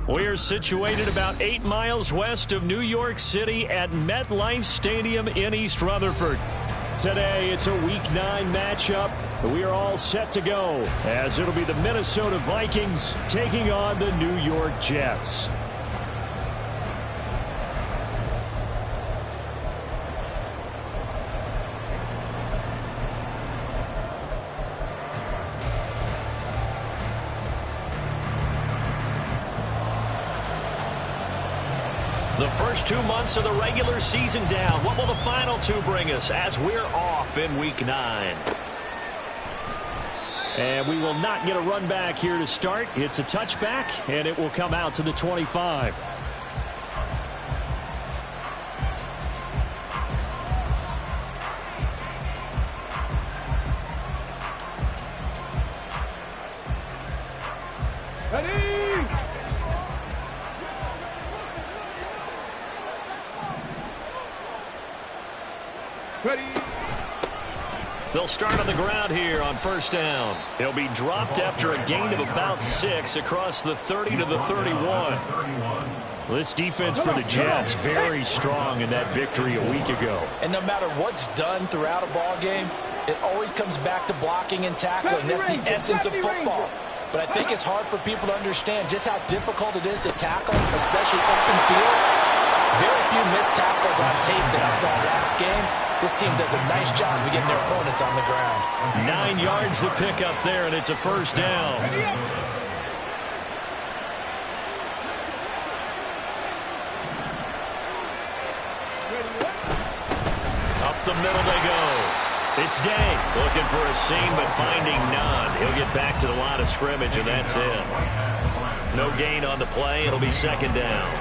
We're situated about 8 miles west of New York City at MetLife Stadium in East Rutherford. Today, it's a Week 9 matchup. We are all set to go, as it'll be the Minnesota Vikings taking on the New York Jets. The first 2 months of the regular season down. What will the final 2 bring us as we're off in Week 9? And we will not get a run back here to start. It's a touchback, and it will come out to the 25. They'll start on the ground here on first down. He'll be dropped after a gain of about 6 across the 30 to the 31. This defense for the Jets, very strong in that victory a week ago. And no matter what's done throughout a ball game, it always comes back to blocking and tackling. That's the essence of football. But I think it's hard for people to understand just how difficult it is to tackle, especially open field. Very few missed tackles on tape that I saw last game. This team does a nice job of getting their opponents on the ground. 9 yards to pick up there, and it's a first down. Up the middle they go. It's Day looking for a seam, but finding none. He'll get back to the line of scrimmage, and that's it. No gain on the play. It'll be second down.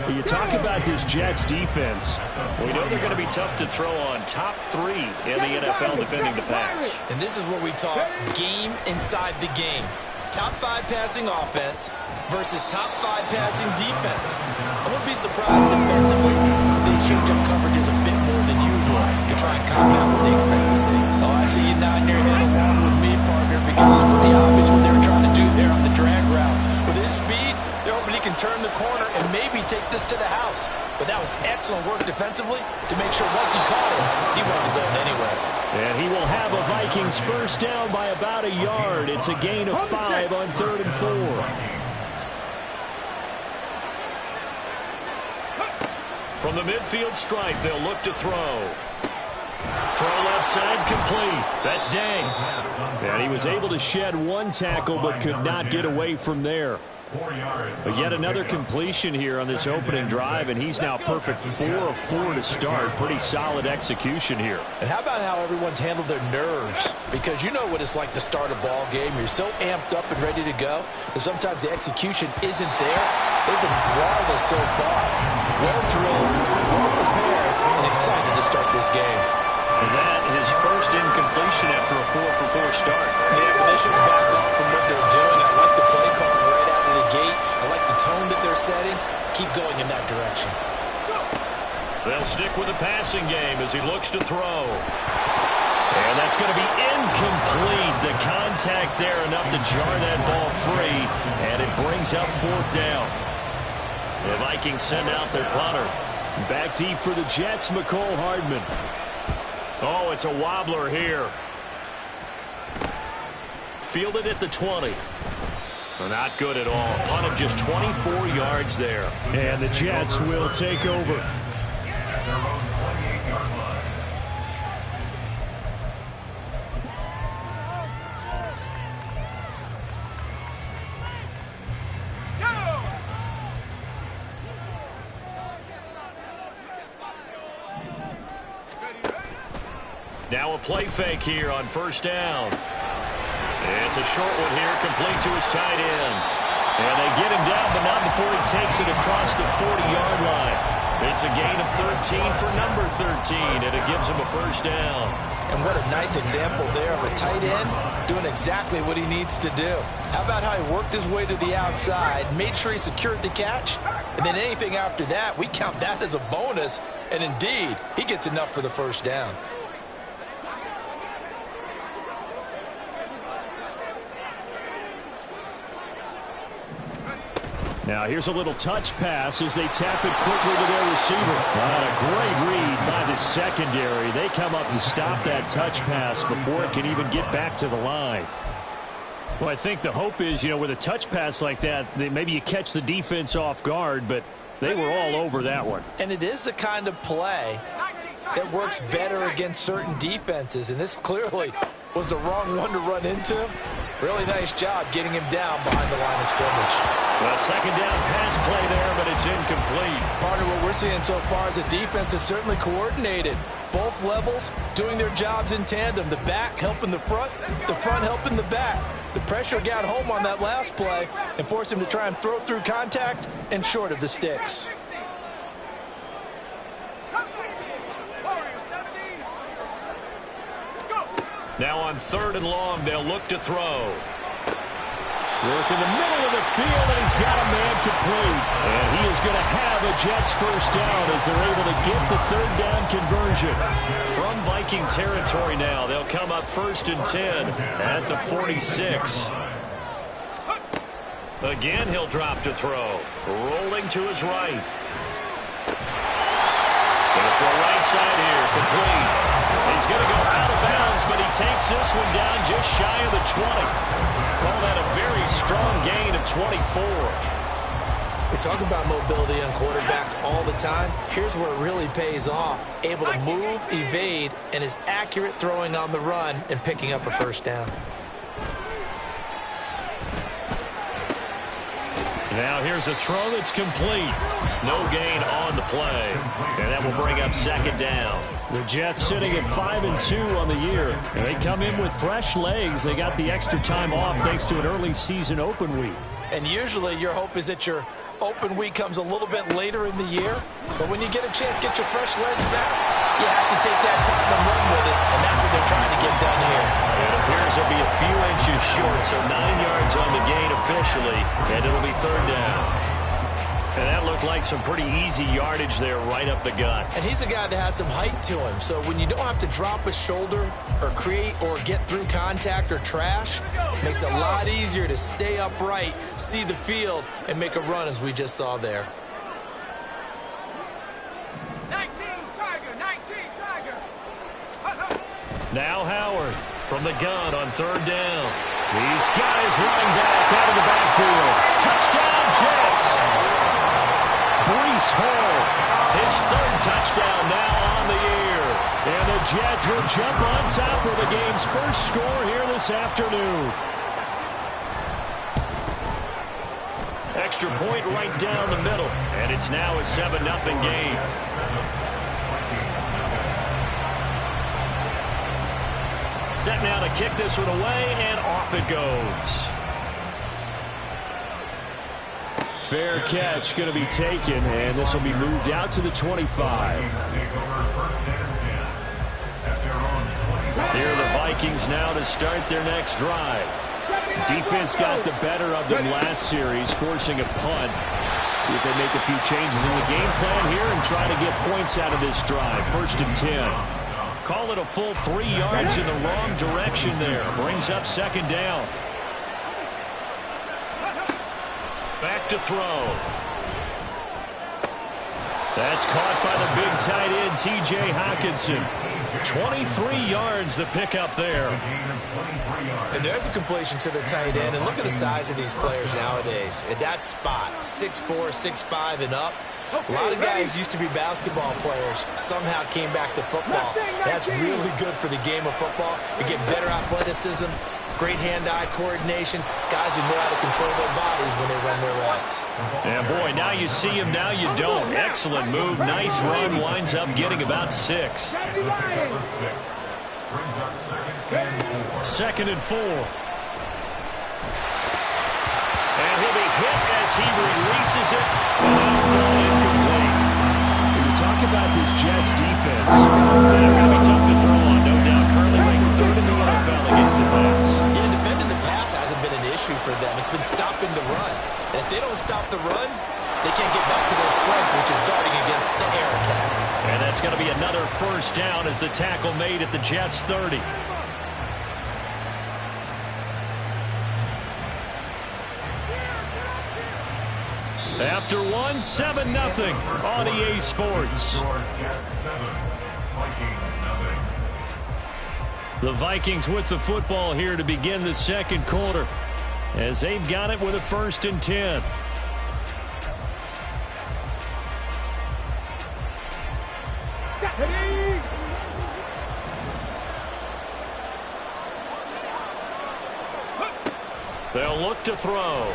You talk about this Jets defense. We know they're going to be tough to throw on. Top 3 in the NFL defending the pass. And this is where we talk game inside the game. Top 5 passing offense versus top 5 passing defense. I wouldn't be surprised defensively if they change up coverages a bit more than usual to try and combat what they expect to see. Oh, I see you nodding your head along with me, partner, because it's pretty obvious what they were trying to do there on the drag route. With his speed, they're hoping he can turn the corner and maybe take this to the house. But that was excellent work defensively to make sure once he caught him, he wasn't going anywhere. And he will have a Vikings first down by about a yard. It's a gain of 5 on 3rd and 4. From the midfield stripe, they'll look to throw. Throw left side complete. That's Day. And he was able to shed 1 tackle but could not get away from there. But yet another completion here on this opening drive, and he's now perfect 4 of 4 to start. Pretty solid execution here. And how about how everyone's handled their nerves? Because you know what it's like to start a ball game. You're so amped up and ready to go, and sometimes the execution isn't there. They've been flawless so far. Well drilled, well prepared, and excited to start this game. And that is first incompletion after a 4 for 4 start. Yeah, but they shouldn't back off from what they're doing. I like the play call right out of the gate. I like the tone that they're setting. Keep going in that direction. They'll stick with the passing game as he looks to throw. And that's going to be incomplete. The contact there enough to jar that ball free, and it brings up 4th down. The Vikings send out their punter. Back deep for the Jets, Mecole Hardman. Oh, it's a wobbler here. Fielded at the 20. Not good at all. Punt of just 24 yards there. And the Jets will take over. Now a play fake here on first down. It's a short one here, complete to his tight end. And they get him down, but not before he takes it across the 40-yard line. It's a gain of 13 for number 13, and it gives him a first down. And what a nice example there of a tight end doing exactly what he needs to do. How about how he worked his way to the outside, made sure he secured the catch, and then anything after that, we count that as a bonus. And indeed, he gets enough for the first down. Now here's a little touch pass as they tap it quickly to their receiver. A great read by the secondary. They come up to stop that touch pass before it can even get back to the line. Well, I think the hope is, with a touch pass like that, maybe you catch the defense off guard, but they were all over that one. And it is the kind of play that works better against certain defenses, and this clearly was the wrong one to run into. Really nice job getting him down behind the line of scrimmage. Well, second down pass play there, but it's incomplete. Partner, what we're seeing so far is the defense is certainly coordinated. Both levels doing their jobs in tandem. The back helping the front helping the back. The pressure got home on that last play and forced him to try and throw through contact and short of the sticks. Now on 3rd and long, they'll look to throw. Work in the middle of the field, and he's got a man complete. And he is going to have a Jets first down as they're able to get the 3rd down conversion. From Viking territory now, they'll come up 1st and 10 at the 46. Again, he'll drop to throw. Rolling to his right. Going to throw right side here, complete. He's going to go out of bounds, but he takes this one down just shy of the 20. Call that a very strong gain of 24. We talk about mobility on quarterbacks all the time. Here's where it really pays off. Able to move, evade, and is accurate throwing on the run and picking up a first down. Now here's a throw that's complete. No gain on the play. And that will bring up 2nd down. The Jets sitting at 5-2 on the year. And they come in with fresh legs. They got the extra time off thanks to an early season open week. And usually your hope is that your open week comes a little bit later in the year. But when you get a chance to get your fresh legs back, you have to take that time and run with it. And that's what they're trying to get done here. It appears they'll be a few inches short, so 9 yards on the gain officially, and it'll be 3rd down. And that looked like some pretty easy yardage there right up the gut. And he's a guy that has some height to him, so when you don't have to drop a shoulder or create or get through contact or trash, it makes it a lot easier to stay upright, see the field, and make a run as we just saw there. 19 Tiger. Now Howard from the gun on 3rd down. These guys running back out of the backfield. Touchdown, Jets! Breece Hall, his 3rd touchdown now on the year. And the Jets will jump on top of the game's first score here this afternoon. Extra point right down the middle, and it's now a 7-0 game. Set now to kick this one away, and off it goes. Fair catch going to be taken, and this will be moved out to the 25. Here are the Vikings now to start their next drive. Defense got the better of them last series, forcing a punt. See if they make a few changes in the game plan here and try to get points out of this drive. 1st and 10. Call it a full 3 yards in the wrong direction there. Brings up 2nd down. Back to throw. That's caught by the big tight end, T.J. Hockenson. 23 yards the pickup there. And there's a completion to the tight end. And look at the size of these players nowadays. At that spot, 6'4", 6'5", and up. A lot of guys used to be basketball players, somehow came back to football. That's really good for the game of football. You get better athleticism, great hand-eye coordination, guys who know how to control their bodies when they run their routes. And boy, now you see him, now you don't. Excellent move, nice run, winds up getting about 6. 2nd and 4. And he'll be hit as he releases it. And that'll fall incomplete. When you talk about this Jets defense, they're going to be tough to throw on, no doubt. Currently ranked 3rd in the NFL against the pass. Yeah, defending the pass hasn't been an issue for them. It's been stopping the run. And if they don't stop the run, they can't get back to their strength, which is guarding against the air attack. And that's going to be another 1st down as the tackle made at the Jets' 30. after one, 7-0 on EA Sports. The Vikings with the football here to begin the second quarter, as they've got it with a 1st and 10. They'll look to throw.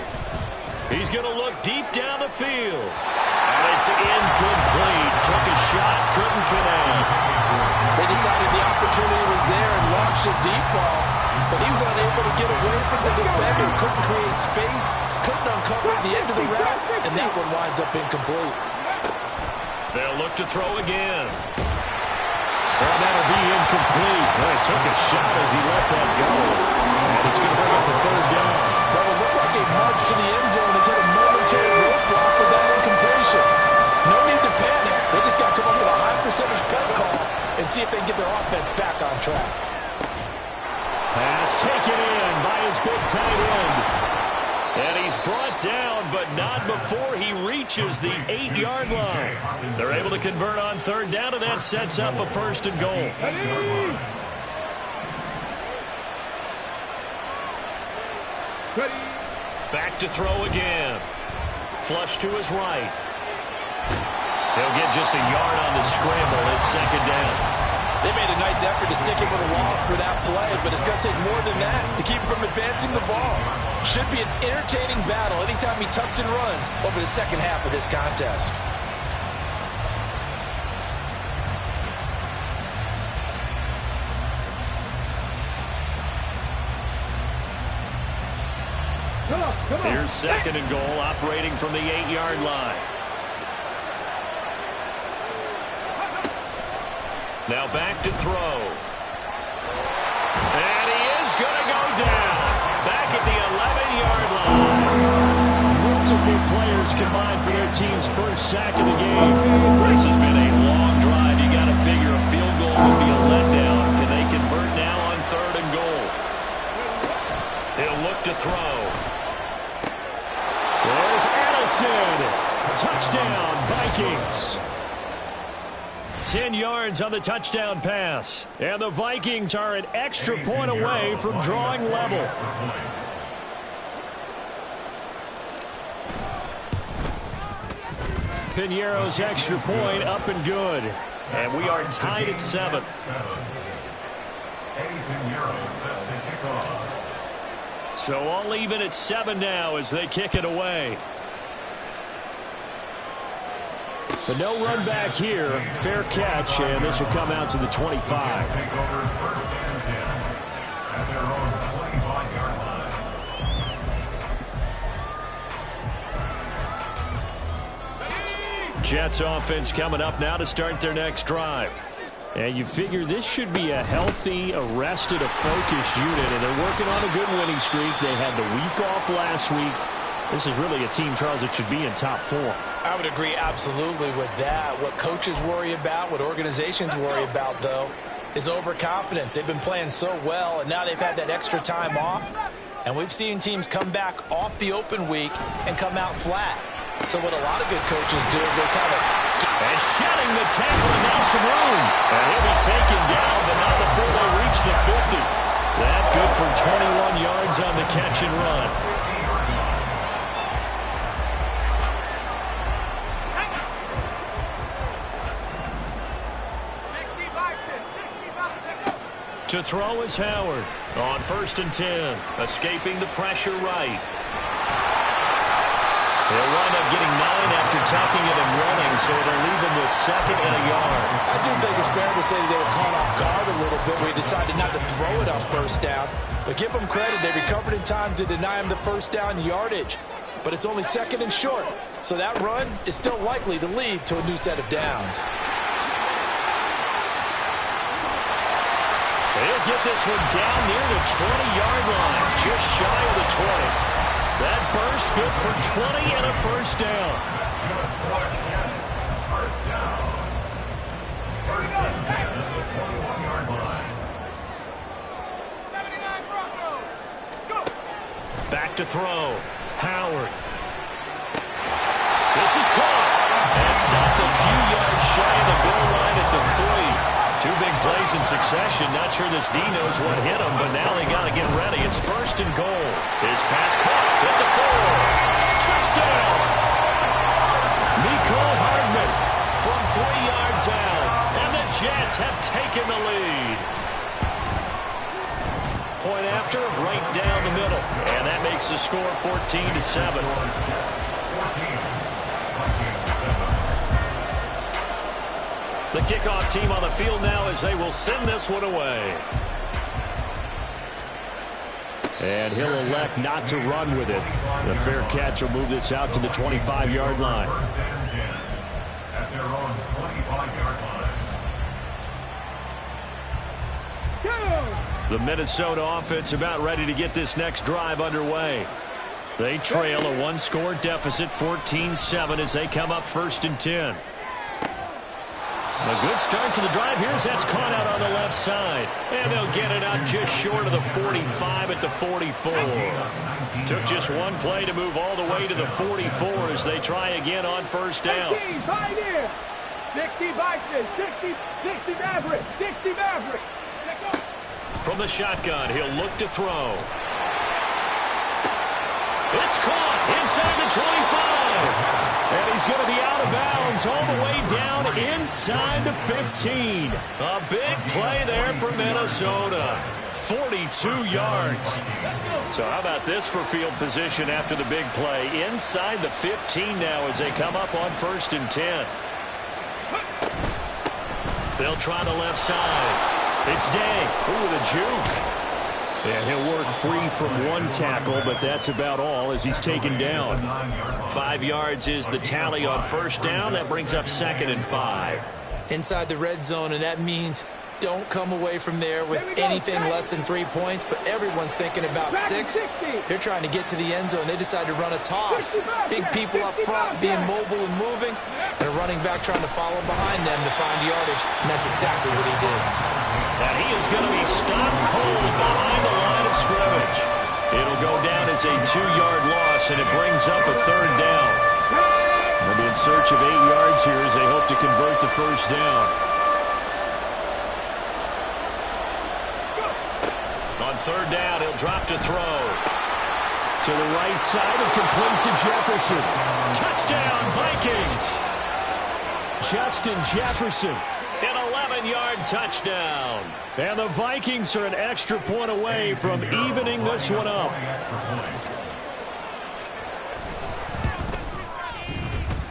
He's going to look deep down the field. And it's incomplete. Took a shot, couldn't connect. They decided the opportunity was there and launched a deep ball, but he was unable to get away from the defender. Couldn't create space, couldn't uncover the end of the route, and that one winds up incomplete. They'll look to throw again. Well, that'll be incomplete. Well, he took a shot as he let that go. And it's going to bring up a 3rd down. Well, it looked like a march to the end zone has hit a momentary roadblock with that incompletion. No need to panic. They just got to come up with a high percentage play call and see if they can get their offense back on track. Pass taken in by his big tight end. And he's brought down, but not before he reaches the 8-yard line. They're able to convert on 3rd down, and that sets up a 1st and goal. Back to throw again. Flush to his right. He'll get just a yard on the scramble. It's 2nd down. They made a nice effort to stick him with a loss for that play, but it's going to take more than that to keep him from advancing the ball. Should be an entertaining battle anytime he tucks and runs over the second half of this contest. Here's 2nd and goal, operating from the 8-yard line. Now back to throw. And he is going to go down. Back at the 11-yard line. Multiple players combined for their team's 1st sack of the game. This has been a long drive. You got to figure a field goal would be a letdown. Can they convert now on 3rd and goal? He'll look to throw. There's Addison. Touchdown, Vikings. 10 yards on the touchdown pass. And the Vikings are an extra point away from drawing level. Piñeiro's extra point up and good. And we are tied at 7. So all even at 7 now as they kick it away. But no run back here. Fair catch, and this will come out to the 25. Jets offense coming up now to start their next drive. And you figure this should be a healthy, arrested, a focused unit, and they're working on a good winning streak. They had the week off last week. This is really a team, Charles, that should be in top 4. I would agree absolutely with that. What coaches worry about, what organizations worry about, though, is overconfidence. They've been playing so well, and now they've had that extra time off. And we've seen teams come back off the open week and come out flat. So what a lot of good coaches do is they kind of... And shedding the tackle, and now some room. And he'll be taken down, but not before they reach the 50. That good for 21 yards on the catch and run. To throw is Howard on 1st and 10, escaping the pressure right. They'll wind up getting 9 after tucking it and running, so it'll leave them with 2nd and a yard. I do think it's fair to say that they were caught off guard a little bit. We decided not to throw it on 1st down. But give them credit. They recovered in time to deny him the 1st down yardage. But it's only 2nd and short. So that run is still likely to lead to a new set of downs. They'll get this one down near the 20-yard line, just shy of the 20. That burst good for 20 and a 1st down. Back to throw. Howard. This is caught. And stopped a few yards shy of the goal line at the 3. 2 big plays in succession. Not sure this D knows what hit him, but now they got to get ready. It's 1st and goal. His pass caught at the 4. Touchdown! Mecole Hardman from 3 yards out. And the Jets have taken the lead. Point after, right down the middle. And that makes the score 14-7. The kickoff team on the field now as they will send this one away. And he'll elect not to run with it. The fair catch will move this out to the 25-yard line. At their own 25-yard line. The Minnesota offense about ready to get this next drive underway. They trail a 1-score deficit, 14-7, as they come up 1st and 10. A good start to the drive. Here's that's caught out on the left side. And they'll get it up just short of the 45 at the 44. Took just one play to move all the way to the 44 as they try again on 1st down. 60 Vikings, 60 Mavericks, 60 Mavericks. From the shotgun, he'll look to throw. It's caught inside the 25. And he's going to be out of bounds all the way down inside the 15. A big play there for Minnesota. 42 yards. So how about this for field position after the big play? Inside the 15 now as they come up on 1st and 10. They'll try the left side. It's Day. Ooh, the juke. And he'll work free from one tackle, but that's about all as he's taken down. 5 yards is the tally on 1st down. That brings up 2nd and 5. Inside the red zone, and that means don't come away from there with anything less than 3 points, but everyone's thinking about 6. They're trying to get to the end zone. They decide to run a toss. Big people up front being mobile and moving, and a running back trying to follow behind them to find yardage, and that's exactly what he did. And he is going to be stopped cold behind the line of scrimmage. It'll go down as a 2-yard loss, and it brings up a 3rd down. They'll be in search of 8 yards here as they hope to convert the 1st down. On 3rd down, he'll drop to throw. To the right side and complete to Jefferson. Touchdown, Vikings! Justin Jefferson. An 11-yard touchdown. And the Vikings are an extra point away from evening this one up.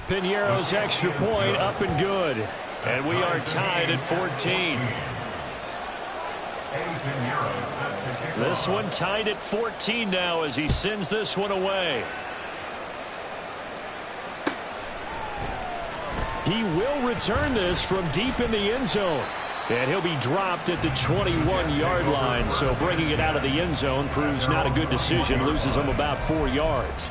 Piñeiro's extra point up and good. And we are tied at 14. This one tied at 14 now as he sends this one away. He will return this from deep in the end zone. And he'll be dropped at the 21-yard line. So bringing it out of the end zone proves not a good decision. Loses him about 4 yards.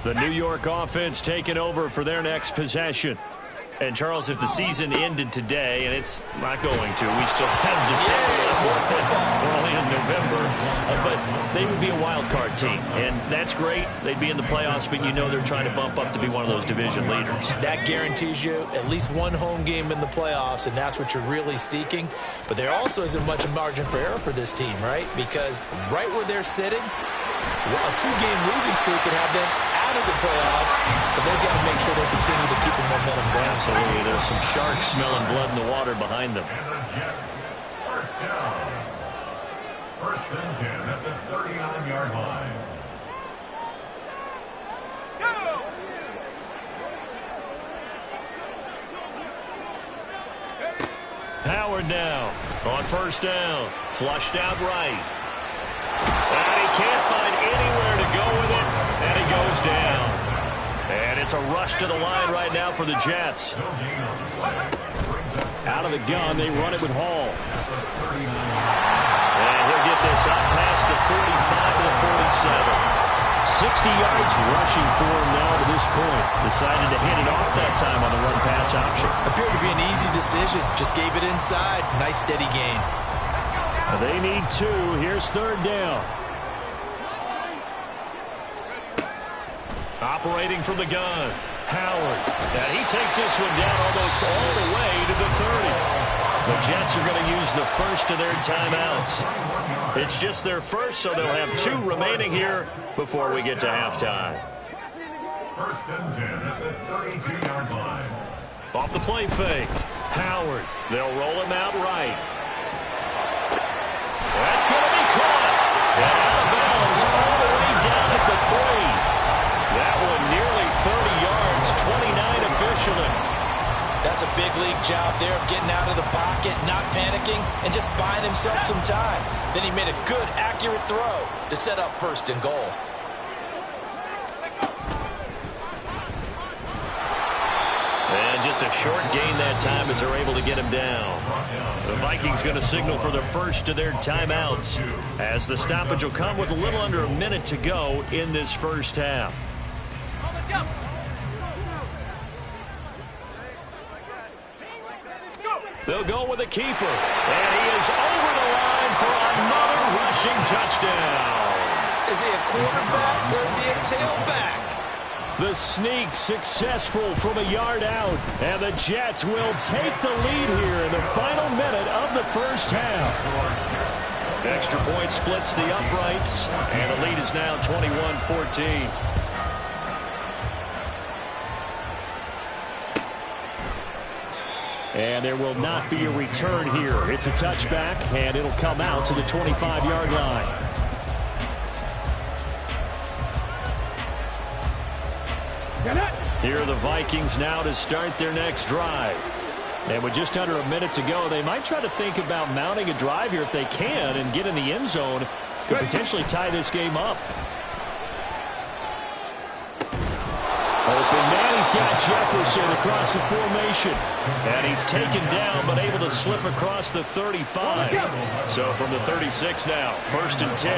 The New York offense taking over for their next possession. And, Charles, if the season ended today, and it's not going to, we still have December left. We're only in November. But they would be a wild card team, and that's great. They'd be in the playoffs, but you know they're trying to bump up to be one of those division leaders. That guarantees you at least one home game in the playoffs, and that's what you're really seeking. But there also isn't much margin for error for this team, right? Because right where they're sitting, a 2-game losing streak could have them out of the playoffs, so they've got to make sure they continue to keep the momentum down. Absolutely. There's some sharks smelling blood in the water behind them. And the Jets, 1st down. 1st and 10 at the 39-yard line. Howard now on 1st down. Flushed out right. And he can't find anywhere to go with it, and he goes down. And it's a rush to the line right now for the Jets. Out of the gun, they run it with Hall. And he'll get this up past the 45 to the 47. 60 yards rushing for him now to this point. Decided to hand it off that time on the run-pass option. Appeared to be an easy decision. Just gave it inside. Nice steady gain. They need 2. Here's third down. Operating from the gun, Howard. And he takes this one down almost all the way to the 30. The Jets are going to use the first of their timeouts. It's just their first, so they'll have 2 remaining here before we get to halftime. First and 10 at the 32-yard line. Off the play fake, Howard. They'll roll him out right. That's going to be caught. And out of bounds all the way down at the 3. That one nearly 30 yards, 29 officially. That's a big league job there of getting out of the pocket, not panicking, and just buying himself some time. Then he made a good, accurate throw to set up first and goal. And just a short gain that time as they're able to get him down. The Vikings going to signal for the first of their timeouts as the stoppage will come with a little under a minute to go in this first half. They'll go with a keeper. And he is over the line for another rushing touchdown. Is he a quarterback or is he a tailback? The sneak successful from a yard out. And the Jets will take the lead here in the final minute of the first half. Extra point splits the uprights. And the lead is now 21-14. And there will not be a return here. It's a touchback, and it'll come out to the 25-yard line. Here are the Vikings now to start their next drive. And with just under a minute to go, they might try to think about mounting a drive here if they can and get in the end zone. Could potentially tie this game up. Open man, he's got Jefferson across the formation. And he's taken down, but able to slip across the 35. So from the 36 now, first and 10.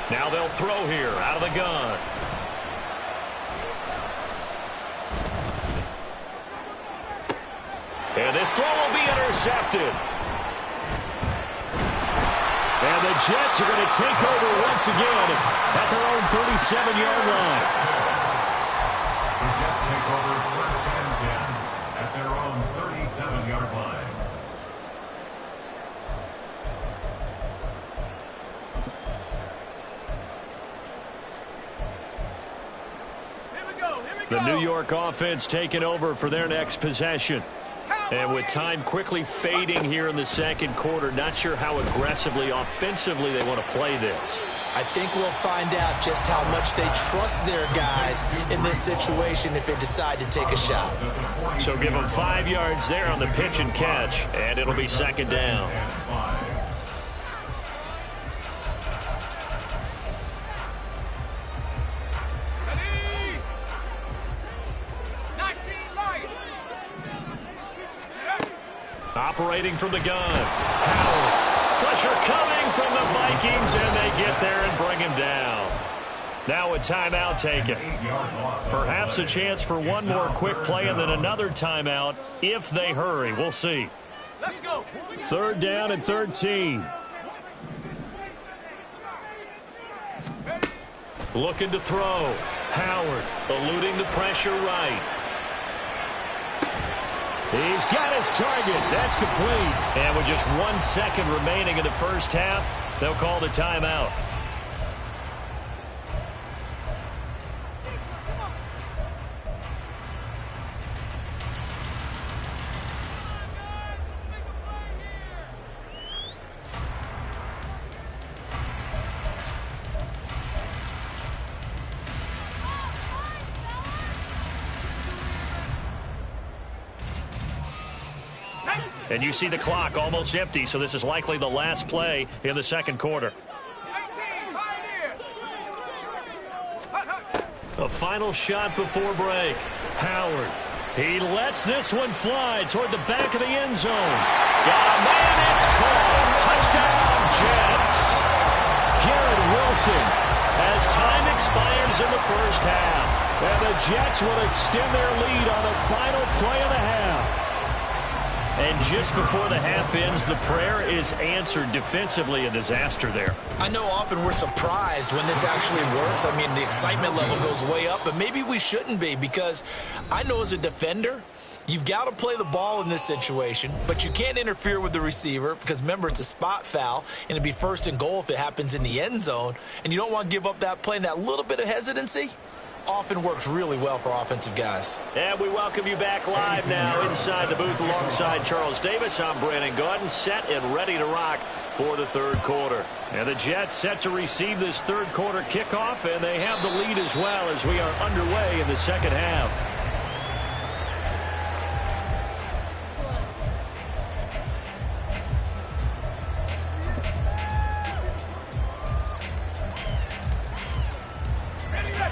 Now they'll throw here out of the gun. And this throw will be intercepted. And the Jets are going to take over once again at their own 37-yard line. The Jets take over first and 10 at their own 37-yard line. The New York offense taking over for their next possession. And with time quickly fading here in the second quarter, not sure how aggressively, offensively they want to play this. I think we'll find out just how much they trust their guys in this situation if they decide to take a shot. So give them 5 yards there on the pitch and catch, and it'll be second down. Operating from the gun. Howard. Pressure coming from the Vikings, and they get there and bring him down. Now a timeout taken. Perhaps a chance for one more quick play and then another timeout if they hurry. We'll see. Let's go. Third down and 13. Looking to throw. Howard eluding the pressure right. He's got his target. That's complete. And with just 1 second remaining in the first half, they'll call the timeout. And you see the clock almost empty, so this is likely the last play in the second quarter. A final shot before break. Howard. He lets this one fly toward the back of the end zone. Got a man, it's caught. Touchdown, Jets. Garrett Wilson as time expires in the first half. And the Jets will extend their lead on the final play of the half. And just before the half ends, the prayer is answered. Defensively, a disaster there. I know often we're surprised when this actually works. I mean, the excitement level goes way up, but maybe we shouldn't be, because I know as a defender, you've got to play the ball in this situation, but you can't interfere with the receiver because, remember, it's a spot foul, and it'd be 1st and goal if it happens in the end zone, and you don't want to give up that play, and that little bit of hesitancy often works really well for offensive guys. And we welcome you back live now inside the booth alongside Charles Davis. I'm Brandon Gaudin, set and ready to rock for the third quarter. And the Jets set to receive this third quarter kickoff, and they have the lead as well as we are underway in the second half.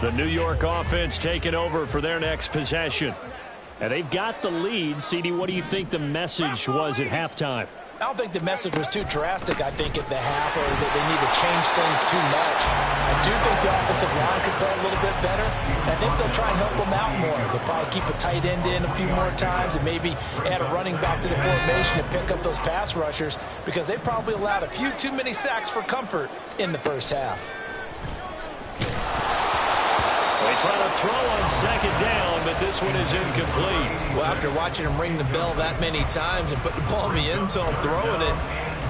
The New York offense taking over for their next possession. And they've got the lead. CD, what do you think the message was at halftime? I don't think the message was too drastic, I think, at the half, or that they need to change things too much. I do think the offensive line could play a little bit better. I think they'll try and help them out more. They'll probably keep a tight end in a few more times and maybe add a running back to the formation and pick up those pass rushers, because they probably allowed a few too many sacks for comfort in the first half. They try to throw on second down, but this one is incomplete. Well, after watching him ring the bell that many times and put the ball in the end zone, throwing it,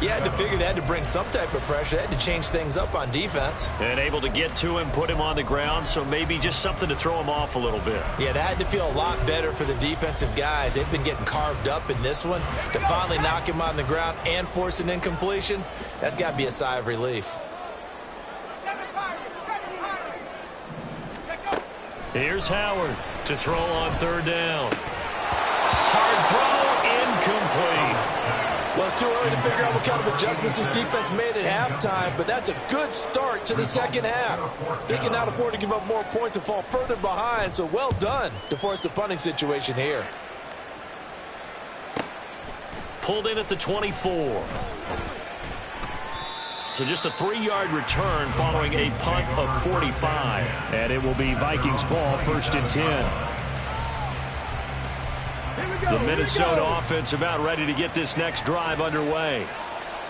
you had to figure they had to bring some type of pressure. They had to change things up on defense. And able to get to him, put him on the ground, so maybe just something to throw him off a little bit. Yeah, that had to feel a lot better for the defensive guys. They've been getting carved up in this one. To finally knock him on the ground and force an incompletion, that's got to be a sigh of relief. Here's Howard to throw on third down. Hard throw, incomplete. Well, it's too early to figure out what kind of adjustments this defense made at halftime, but that's a good start to the second half. They can now afford to give up more points and fall further behind, so well done to force the punting situation here. Pulled in at the 24. So just a 3-yard return following a punt of 45. And it will be Vikings ball, 1st and 10. The Minnesota offense about ready to get this next drive underway.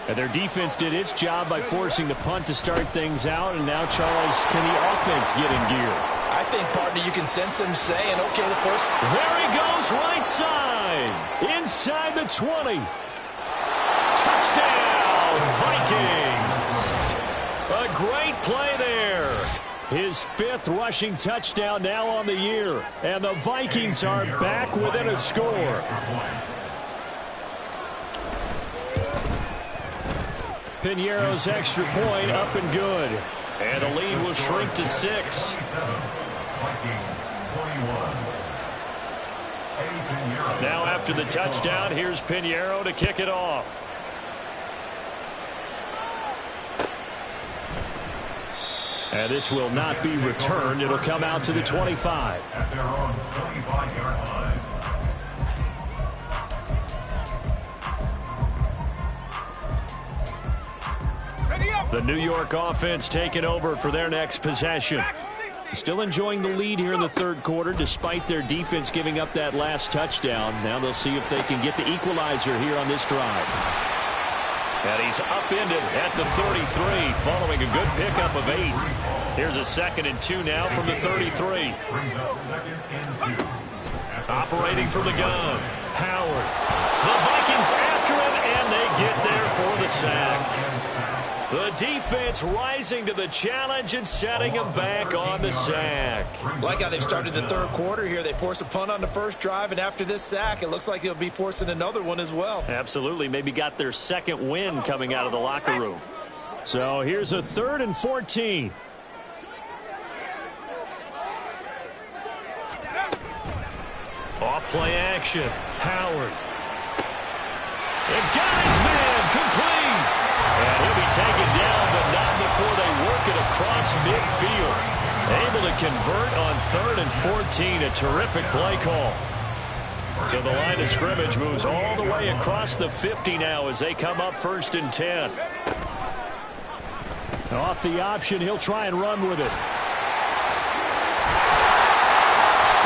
And their defense did its job by forcing the punt to start things out. And now, Charles, can the offense get in gear? I think, partner, you can sense them saying, okay, the first. There he goes, right side. Inside the 20. Touchdown, Vikings. A great play there. His 5th rushing touchdown now on the year. And the Vikings are back within a score. Piñeiro's extra point up and good. And the lead will shrink to 6. Now after the touchdown, here's Piñeiro to kick it off. And this will not be returned. It'll come out to the 25. At their own 25-yard line. The New York offense taking over for their next possession. Still enjoying the lead here in the third quarter despite their defense giving up that last touchdown. Now they'll see if they can get the equalizer here on this drive. And he's upended at the 33 following a good pickup of 8. Here's a 2nd and 2 now from the 33. Operating from the gun. Howard. The Vikings after him, and they get there for the sack. The defense rising to the challenge and setting him back on the sack. Like how they've started the third quarter here. They force a punt on the first drive, and after this sack, it looks like they'll be forcing another one as well. Absolutely. Maybe got their 2nd win coming out of the locker room. So here's a 3rd and 14. Off play action. Howard. And got his man complete. And he'll be taken down, but not before they work it across midfield. Able to convert on 3rd and 14. A terrific play call. So the line of scrimmage moves all the way across the 50 now as they come up 1st and 10. Off the option, he'll try and run with it.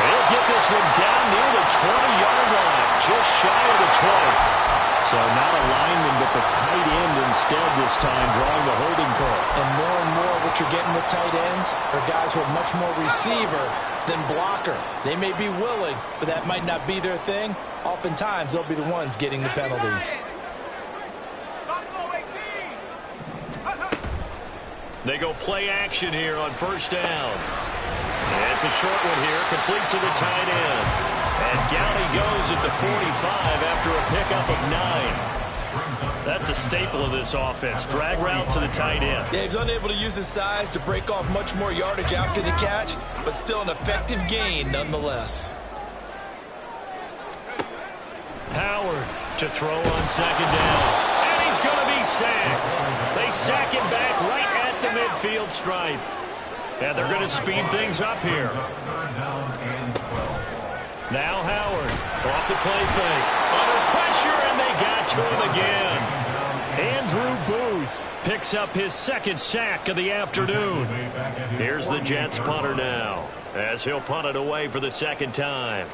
He'll get this one down near the 20-yard line, just shy of the 20. So not a lineman, but the tight end instead this time, drawing the holding call. And more what you're getting with tight ends are guys who are much more receiver than blocker. They may be willing, but that might not be their thing. Oftentimes, they'll be the ones getting the penalties. They go play action here on first down. And it's a short one here, complete to the tight end. And down he goes at the 45 after a pickup of 9. That's a staple of this offense. Drag route to the tight end. Yeah, he's unable to use his size to break off much more yardage after the catch, but still an effective gain nonetheless. Howard to throw on second down. And he's going to be sacked. They sack him back right at the midfield stripe. And they're going to speed things up here. Now Howard off the play fake. Under pressure, and they got to him again. Andrew Booth picks up his second sack of the afternoon. Here's the Jets punter now, as he'll punt it away for the second time.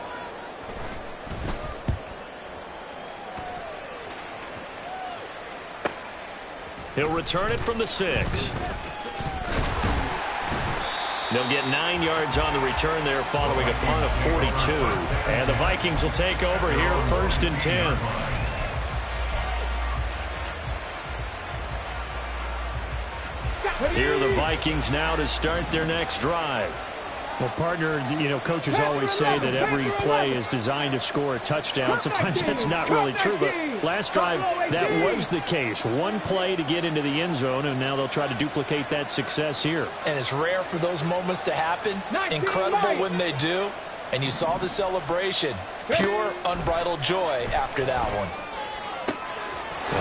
He'll return it from the 6. They'll get 9 yards on the return there following a punt of 42. And the Vikings will take over here, 1st and 10. Here are the Vikings now to start their next drive. Well, partner, coaches always say that every play is designed to score a touchdown. Sometimes that's not really true, but last drive, that was the case. One play to get into the end zone, and now they'll try to duplicate that success here. And it's rare for those moments to happen. Incredible when they do. And you saw the celebration. Pure, unbridled joy after that one.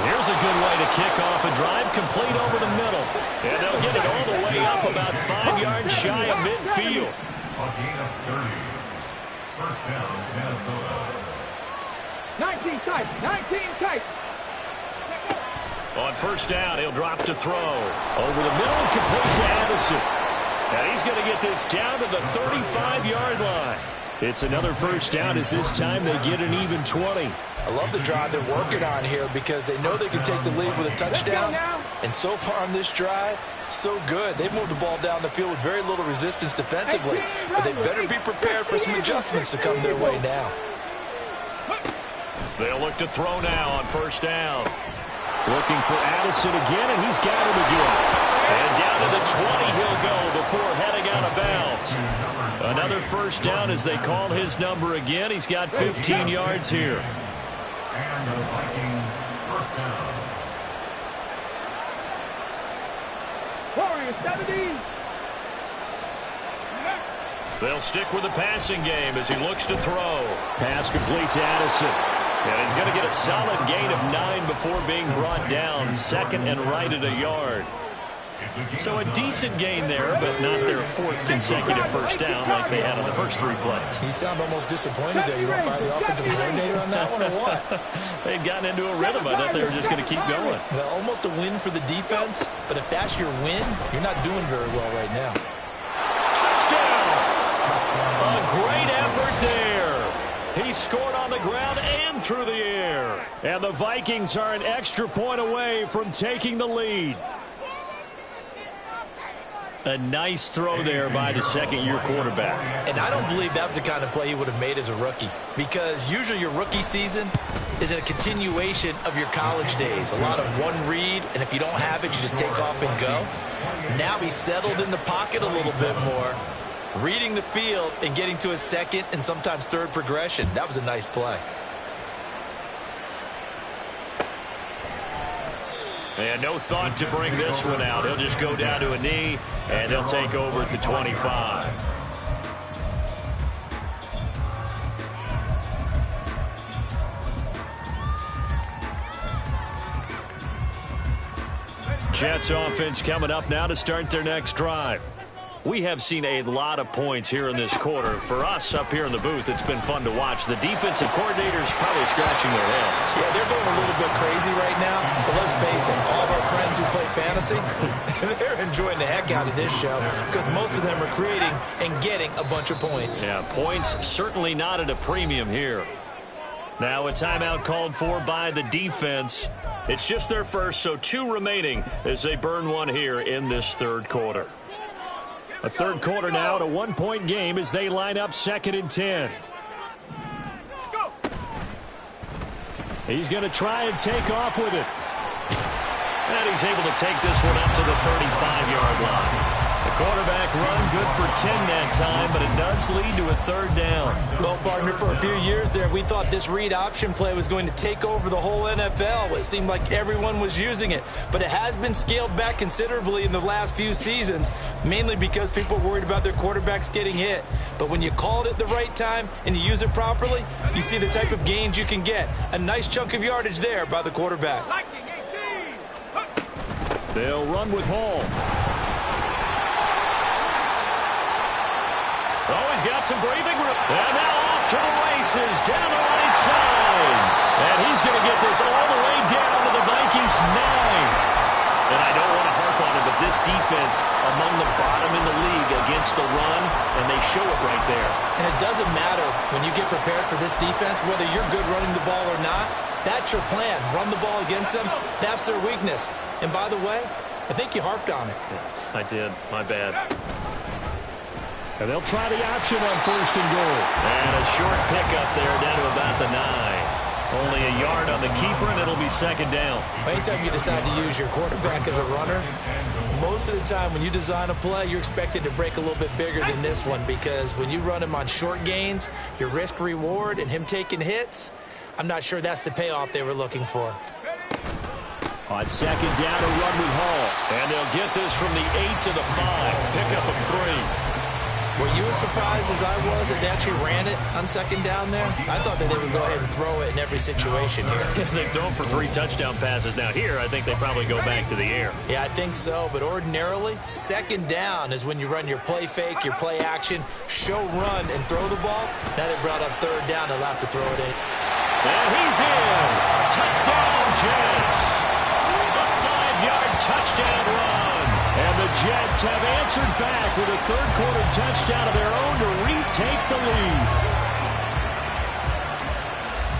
Here's a good way to kick off a drive, complete over the middle. And they'll get it all the way up about 5 yards shy of midfield. A gain of 30. First down, Minnesota. 19 tight, 19 tight. On first down, he'll drop to throw. Over the middle, complete to Addison. And he's going to get this down to the 35-yard line. It's another first down as this time they get an even 20. I love the drive they're working on here because they know they can take the lead with a touchdown. And so far on this drive, so good. They've moved the ball down the field with very little resistance defensively. But they better be prepared for some adjustments to come their way now. They'll look to throw now on first down. Looking for Addison again, and he's got him again. And down to the 20 he'll go before heading out of bounds. Another first down as they call his number again. He's got 15 yards here. And the Vikings first down. Warriors 70. They'll stick with the passing game as he looks to throw. Pass complete to Addison. And he's going to get a solid gain of 9 before being brought down. Second and right at a yard. So a decent gain there, but not their 4th consecutive first down like they had on the first 3 plays. You sound almost disappointed there. You want to find the offensive coordinator on that one or what? They'd gotten into a rhythm. I thought they were just going to keep going. Well, almost a win for the defense, but if that's your win, you're not doing very well right now. Touchdown! A great effort there. He scored on the ground and through the air. And the Vikings are an extra point away from taking the lead. A nice throw there by the second-year quarterback. And I don't believe that was the kind of play he would have made as a rookie, because usually your rookie season is a continuation of your college days. A lot of one read, and if you don't have it, you just take off and go. Now he's settled in the pocket a little bit more, reading the field and getting to his second and sometimes third progression. That was a nice play. And no thought to bring this one out. He'll just go down to a knee, and they'll take over at the 25. Jets offense coming up now to start their next drive. we have seen a lot of points here in this quarter. For us up here in the booth, it's been fun to watch. The defensive coordinators probably scratching their heads. Yeah, they're going a little bit crazy right now. But let's face it, all of our friends who play fantasy, they're enjoying the heck out of this show because most of them are creating and getting a bunch of points. Yeah, points certainly not at a premium here. Now a timeout called for by the defense. It's just their first, so 2 remaining as they burn one here in this third quarter. A third quarter now at a 1-point game as they line up 2nd and 10. He's going to try and take off with it. And he's able to take this one up to the 35-yard line. The quarterback run good for 10 that time, but it does lead to a 3rd down. Well, partner, for a few years there, we thought this read option play was going to take over the whole NFL. It seemed like everyone was using it, but it has been scaled back considerably in the last few seasons, mainly because people are worried about their quarterbacks getting hit. But when you call it at the right time and you use it properly, you see the type of gains you can get. A nice chunk of yardage there by the quarterback. They'll run with Hall. Oh, he's got some breathing room. And now off to the races down the right side. And he's going to get this all the way down to the Vikings 9. And I don't want to harp on it, but this defense among the bottom in the league against the run, and they show it right there. And it doesn't matter when you get prepared for this defense, whether you're good running the ball or not. That's your plan. Run the ball against them. That's their weakness. And by the way, I think you harped on it. Yeah, I did. My bad. And they'll try the option on 1st and goal. And a short pickup there down to about the 9. Only a yard on the keeper, and it'll be 2nd down. Anytime you decide to use your quarterback as a runner, most of the time when you design a play, you're expected to break a little bit bigger than this one because when you run him on short gains, your risk-reward and him taking hits, I'm not sure that's the payoff they were looking for. On 2nd down, a run with Hall. And they'll get this from the 8 to the 5. Pickup of 3. Were you as surprised as I was that they actually ran it on 2nd down there? I thought that they would go ahead and throw it in every situation here. They've thrown for 3 touchdown passes. Now here, I think they probably go back to the air. Yeah, I think so. But ordinarily, 2nd down is when you run your play fake, your play action, show run, and throw the ball. Now they brought up 3rd down. They'll have to throw it in. And he's in. Touchdown, Jets. A 5-yard touchdown run. And the Jets have answered back with a third-quarter touchdown of their own to retake the lead.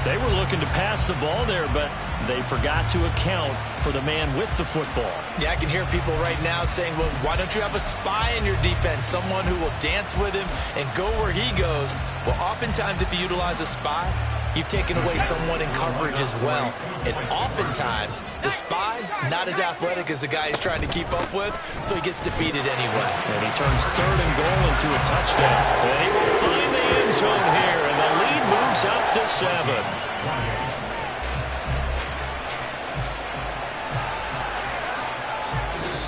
They were looking to pass the ball there, but they forgot to account for the man with the football. Yeah, I can hear people right now saying, well, why don't you have a spy in your defense, someone who will dance with him and go where he goes? Well, oftentimes if you utilize a spy, you've taken away someone in coverage as well. And oftentimes, the spy, not as athletic as the guy he's trying to keep up with, so he gets defeated anyway. And he turns 3rd and goal into a touchdown. And he will find the end zone here, and the lead moves up to 7.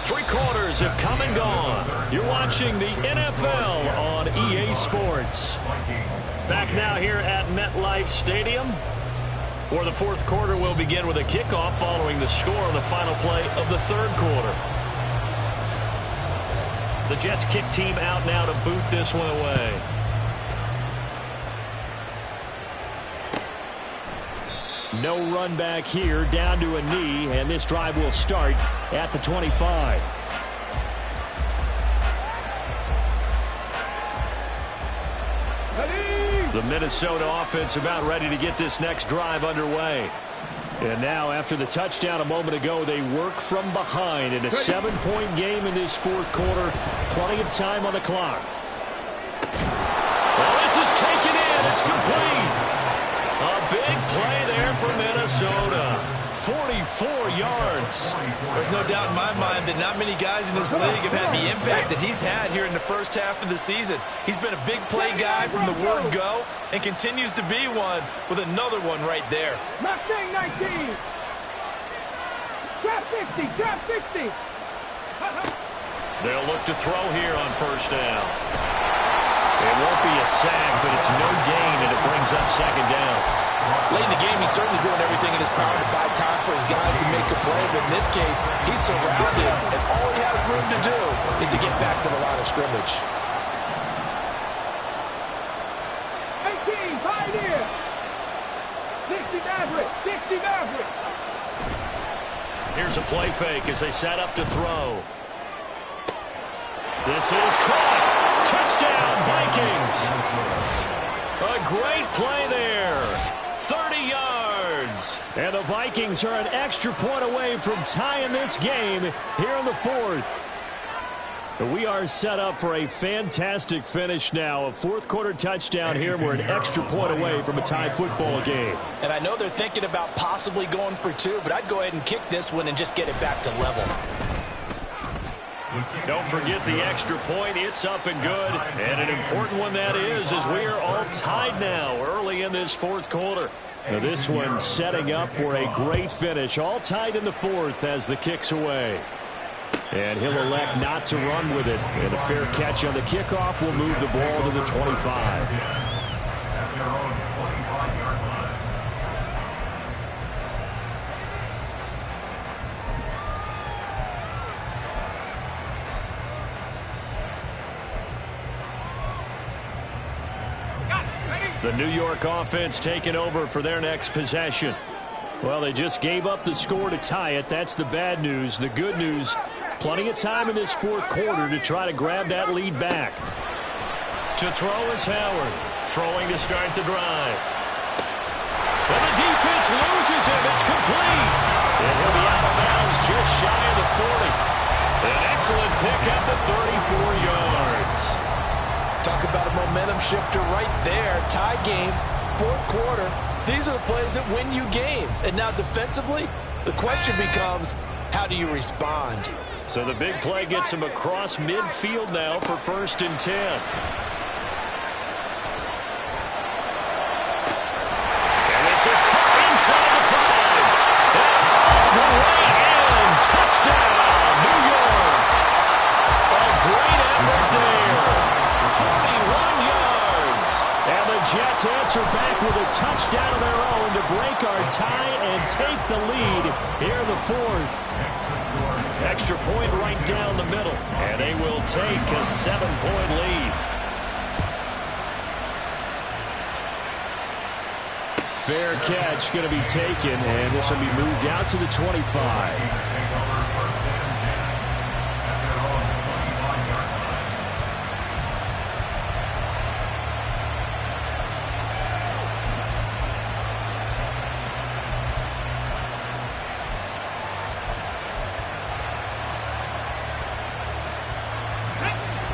Three quarters have come and gone. You're watching the NFL on EA Sports. Back now here at MetLife Stadium, where the 4th quarter will begin with a kickoff following the score on the final play of the 3rd quarter. The Jets kick team out now to boot this one away. No run back here, down to a knee, and this drive will start at the 25. The Minnesota offense about ready to get this next drive underway. And now, after the touchdown a moment ago, they work from behind in a 7-point game in this 4th quarter. Plenty of time on the clock. Well, this is taken in. It's complete. A big play there for Minnesota. 44 yards. There's no doubt in my mind that not many guys in this league have had the impact that he's had here in the first half of the season. He's been a big play guy from the word go and continues to be one with another one right there. Mustang 19. Trap 60. Trap 60. They'll look to throw here on 1st down. It won't be a sack, but it's no gain, and it brings up 2nd down. Late in the game, he's certainly doing everything in his power to buy time for his guys to make a play, but in this case, he's surrounded, and all he has room to do is to get back to the line of scrimmage. 18, Pioneer. 60 Maverick, 60 Maverick. Here's a play fake as they set up to throw. This is caught. Touchdown, Vikings. A great play there. 30 yards. And the Vikings are an extra point away from tying this game here in the fourth. We are set up for a fantastic finish now. A fourth-quarter touchdown here. We're an extra point away from a tie football game. And I know they're thinking about possibly going for two, but I'd go ahead and kick this one and just get it back to level. Don't forget the extra point. It's up and good. And an important one that is, as we are all tied now early in this fourth quarter. Now this one setting up for a great finish. All tied in the fourth as the kick's away. And he'll elect not to run with it. And a fair catch on the kickoff will move the ball to the 25. The New York offense taking over for their next possession. Well, they just gave up the score to tie it. That's the bad news. The good news, plenty of time in this fourth quarter to try to grab that lead back. To throw is Howard. Throwing to start the drive. And the defense loses him. It's complete. And he'll be out of bounds just shy of the 40. An excellent pickup at 34 yards. Talk about a momentum shifter right there. Tie game, fourth quarter. These are the plays that win you games. And now defensively, the question becomes, how do you respond? So the big play gets him across midfield now for 1st and 10. And this is caught inside the 5. And all the way in. Touchdown, New York. A great effort there. 41 yards. And the Jets answer back with a touchdown of their own to break our tie and take the lead here in the fourth. Extra point right down the middle. And they will take a 7-point lead. Fair catch going to be taken, and this will be moved out to the 25.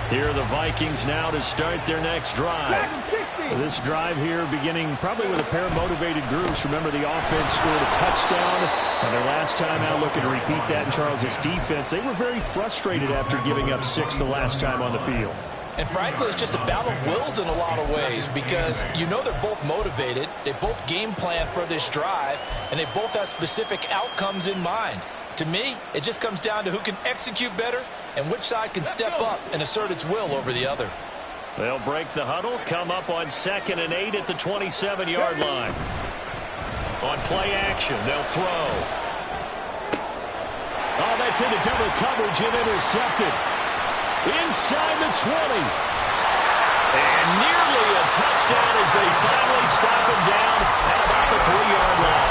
Here are the Vikings now to start their next drive. This drive here beginning probably with a pair of motivated groups. Remember, the offense scored a touchdown on their last time out, looking to repeat that in Charles' defense. They were very frustrated after giving up 6 the last time on the field. And frankly, it's just a battle of wills in a lot of ways because you know they're both motivated. They both game plan for this drive, and they both have specific outcomes in mind. To me, it just comes down to who can execute better and which side can step up and assert its will over the other. They'll break the huddle, come up on 2nd and 8 at the 27-yard line. On play action, they'll throw. Oh, that's into double coverage and intercepted. Inside the 20. And nearly a touchdown as they finally stop him down at about the 3-yard line.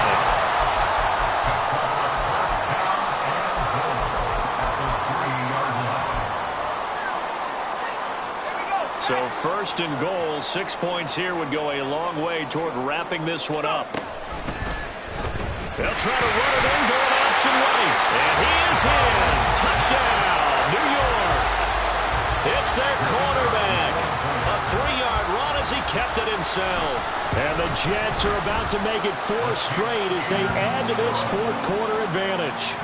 So 1st and goal, 6 points here would go a long way toward wrapping this one up. They'll try to run it in, going option right. And he is in. Touchdown, New York. It's their quarterback. A 3-yard run as he kept it himself. And the Jets are about to make it 4 straight as they add to this fourth quarter advantage.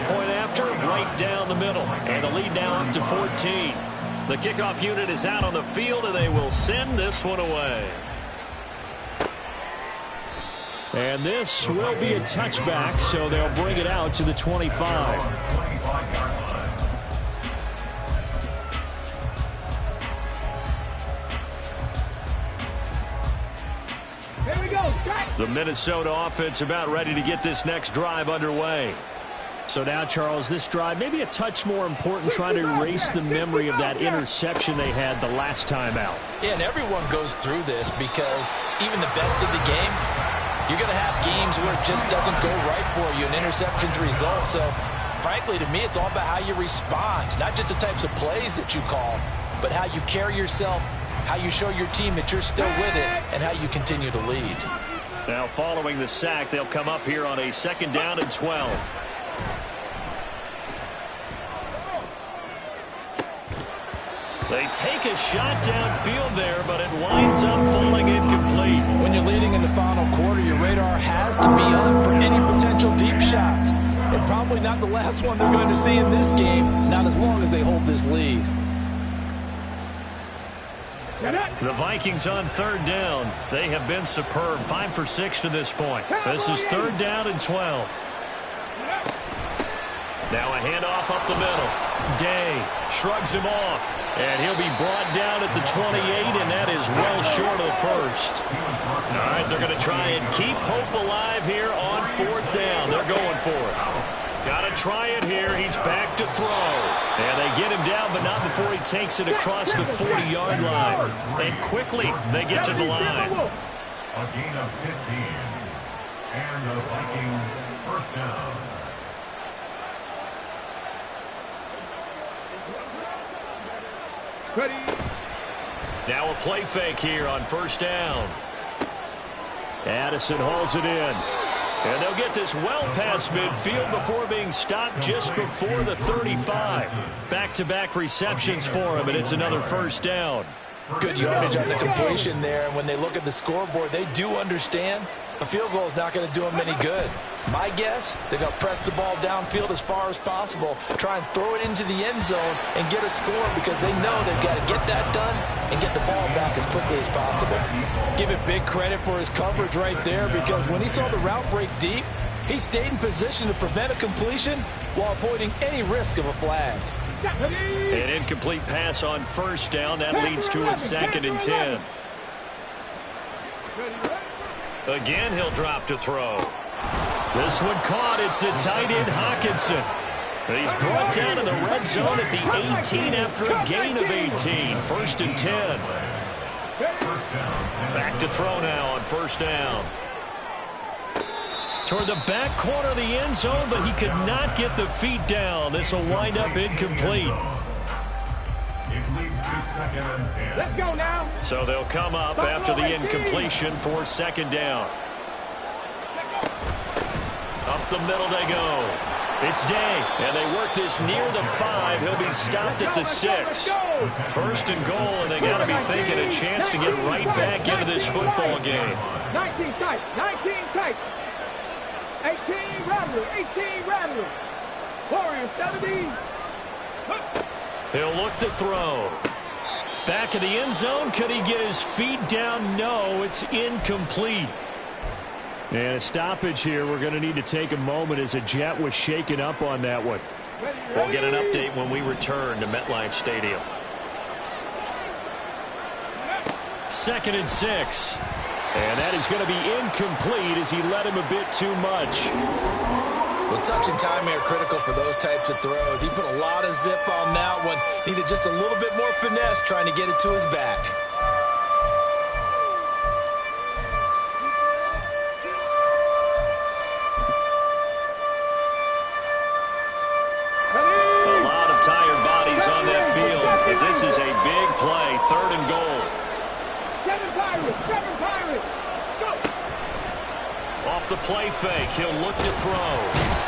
Point after, right down the middle. And the lead now up to 14. The kickoff unit is out on the field, and they will send this one away. And this will be a touchback, so they'll bring it out to the 25. Here we go, The Minnesota offense about ready to get this next drive underway. So now, Charles, this drive maybe a touch more important, trying to erase the memory of that interception they had the last time out. Yeah, and everyone goes through this because even the best of the game, you're going to have games where it just doesn't go right for you, and interceptions result. So, frankly, to me, it's all about how you respond, not just the types of plays that you call, but how you carry yourself, how you show your team that you're still with it, and how you continue to lead. Now, following the sack, they'll come up here on a 2nd down and 12. They take a shot downfield there, but it winds up falling incomplete. When you're leading in the final quarter, your radar has to be up for any potential deep shots. And probably not the last one they're going to see in this game, not as long as they hold this lead. The Vikings on 3rd down. They have been superb. 5 for 6 to this point. This is 3rd down and 12. Now a handoff up the middle. Day shrugs him off, and he'll be brought down at the 28, and that is well short of the first. All right, they're going to try and keep hope alive here on 4th down. They're going for it. Got to try it here. He's back to throw. And they get him down, but not before he takes it across the 40-yard line. And quickly, they get to the line. A gain of 15. And the Vikings first down. Now a play fake here on 1st down. Addison hauls it in. And they'll get this well past midfield before being stopped just before the 35. Back-to-back receptions for him, and it's another 1st down. Good yardage on the completion there, and when they look at the scoreboard, they do understand a field goal is not going to do them any good. My guess, they're going to press the ball downfield as far as possible, try and throw it into the end zone and get a score because they know they've got to get that done and get the ball back as quickly as possible. Give it big credit for his coverage right there because when he saw the route break deep, he stayed in position to prevent a completion while avoiding any risk of a flag. An incomplete pass on 1st down. That leads to a 2nd and 10. Again, he'll drop to throw. This one caught. It's the tight end, Hockenson. He's brought down in the red zone at the 18 after a gain of 18. 1st and 10. Back to throw now on 1st down. Toward the back corner of the end zone, but he could not get the feet down. This will wind up incomplete. It leads to 2nd and 10. Let's go now. So they'll come up after the incompletion for 2nd down. Up the middle they go. It's Day, and they work this near the 5. He'll be stopped at the 6. 1st and goal, and they got to be thinking a chance to get right back into this football game. 19 tight, 19 tight. 18 Rattler, 18 Rattler. Warriors 70. He'll look to throw. Back of the end zone. Could he get his feet down? No, it's incomplete. And a stoppage here. We're going to need to take a moment as a Jet was shaken up on that one. We'll get an update when we return to MetLife Stadium. 2nd and 6. And that is going to be incomplete as he led him a bit too much. Well, touch and timing are critical for those types of throws. He put a lot of zip on that one. Needed just a little bit more finesse trying to get it to his back. A lot of tired bodies on that field, but this is a big play. 3rd and goal. 7 Pirates, 7 Pirates. Go. Off the play fake, he'll look to throw.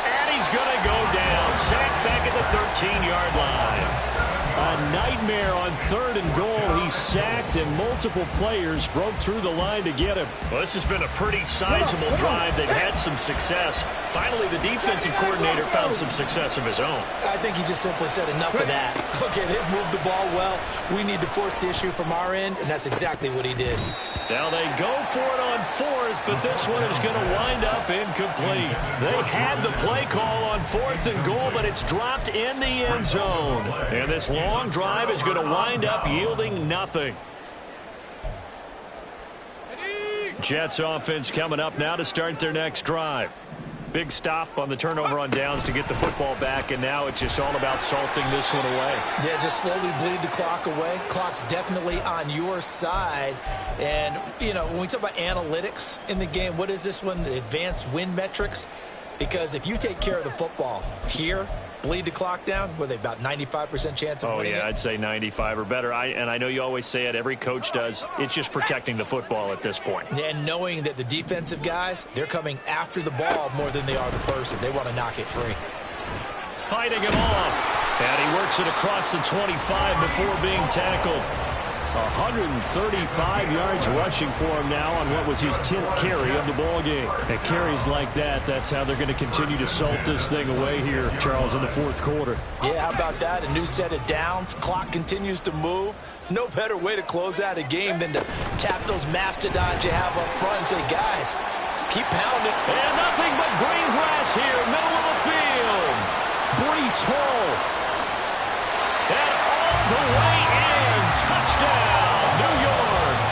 And he's going to go down. Sacked back at the 13-yard line. A nightmare on 3rd and goal. He's sacked, and multiple players broke through the line to get him. Well, this has been a pretty sizable drive. They've had some success. Finally, the defensive coordinator found some success of his own. I think he just simply said enough of that. Look at him, move the ball well. We need to force the issue from our end, and that's exactly what he did. Now they go for it on 4th, but this one is going to wind up incomplete. They had the play call on 4th and goal, but it's dropped in the end zone. And this long drive is going to wind up yielding nothing. Jets offense coming up now to start their next drive. Big stop on the turnover on downs to get the football back, and now it's just all about salting this one away. Yeah, just slowly bleed the clock away. Clock's definitely on your side. And, you know, when we talk about analytics in the game, what is this one? Advanced win metrics? Because if you take care of the football here, bleed the clock down, were they about 95% chance of winning it? I'd say 95 or better. And I know you always say it, every coach does. It's just protecting the football at this point. And knowing that the defensive guys, they're coming after the ball more than they are the person. They want to knock it free. Fighting him off. And he works it across the 25 before being tackled. 135 yards rushing for him now on what was his 10th carry of the ball game. And carries like that, that's how they're going to continue to salt this thing away here, Charles, in the fourth quarter. Yeah, how about that? A new set of downs. Clock continues to move. No better way to close out a game than to tap those mastodons you have up front and say, guys, keep pounding. And nothing but green grass here, middle of the field. Breece Hall. And all the way in. Touchdown, New York.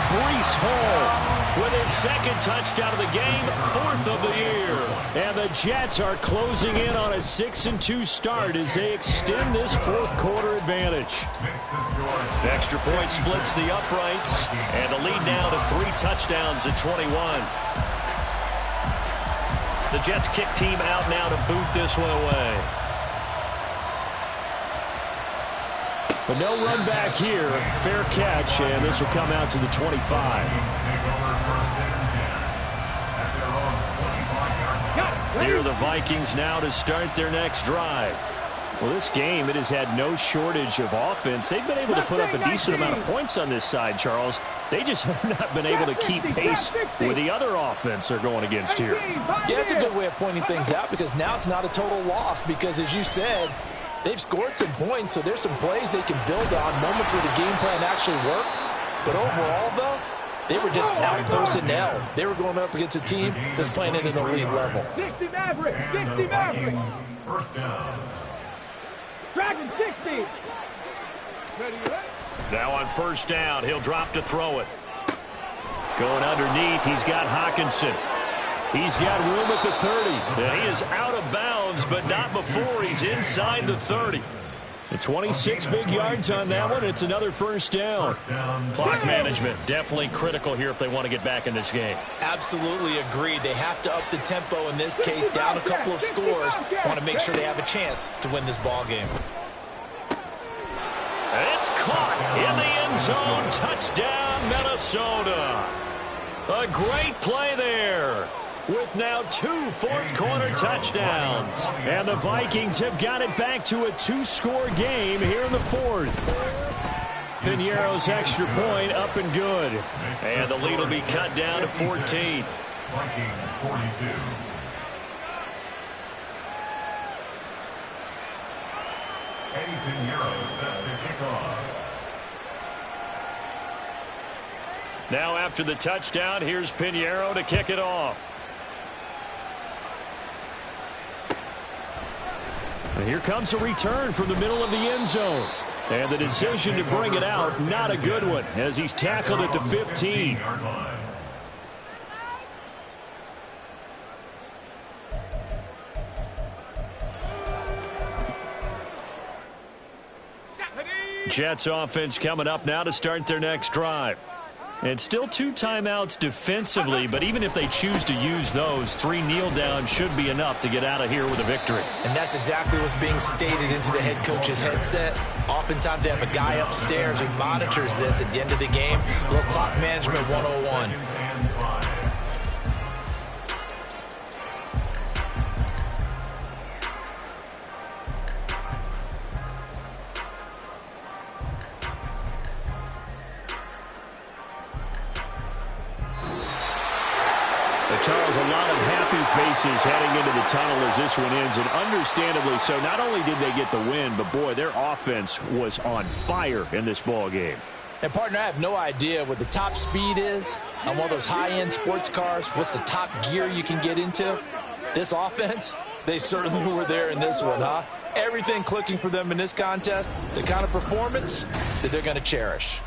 Breece Hall with his second touchdown of the game, 4th of the year. And the Jets are closing in on a 6-2 start as they extend this fourth quarter advantage. Extra point splits the uprights, and the lead now to 3 touchdowns at 21. The Jets kick team out now to boot this one away. But no run back here. Fair catch, and this will come out to the 25. Here are the Vikings now to start their next drive. Well, this game, it has had no shortage of offense. They've been able to put up a decent amount of points on this side, Charles. They just have not been able to keep pace with the other offense they're going against here. Yeah, it's a good way of pointing things out because now it's not a total loss because, as you said, they've scored some points, so there's some plays they can build on, moments where the game plan actually worked. But overall, though, they were just out-personnel. They were going up against a team that's playing at an elite level. 60 Maverick, 60 Maverick. First down. Dragon 60. Now on first down, he'll drop to throw it. Going underneath, he's got Hockenson. He's got room at the 30. And he is out of bounds, but not before he's inside the 30. The 26 big yards on that one. It's another first down. Clock management definitely critical here if they want to get back in this game. Absolutely agreed. They have to up the tempo in this case, down a couple of scores. Want to make sure they have a chance to win this ball game. It's caught in the end zone. Touchdown, Minnesota. A great play there, with now 2 fourth-quarter touchdowns. And the Vikings have got it back to a 2-score game here in the fourth. Piñeiro's extra point up and good. And the lead will be cut down to 14. Vikings 42. Eddie Piñeiro set to kick off. Now after the touchdown, here's Piñeiro to kick it off. And here comes a return from the middle of the end zone. And the decision to bring it out, not a good one, as he's tackled at the 15. Jets offense coming up now to start their next drive. And still 2 timeouts defensively, but even if they choose to use those, 3 kneel downs should be enough to get out of here with a victory. And that's exactly what's being stated into the head coach's headset. Oftentimes they have a guy upstairs who monitors this at the end of the game. A little clock management 101. Charles, a lot of happy faces heading into the tunnel as this one ends, and understandably so. Not only did they get the win, but boy, their offense was on fire in this ball game. And partner, I have no idea what the top speed is on one of those high-end sports cars. What's the top gear you can get into? This offense, they certainly were there in this one, huh? Everything clicking for them in this contest, the kind of performance that they're going to cherish.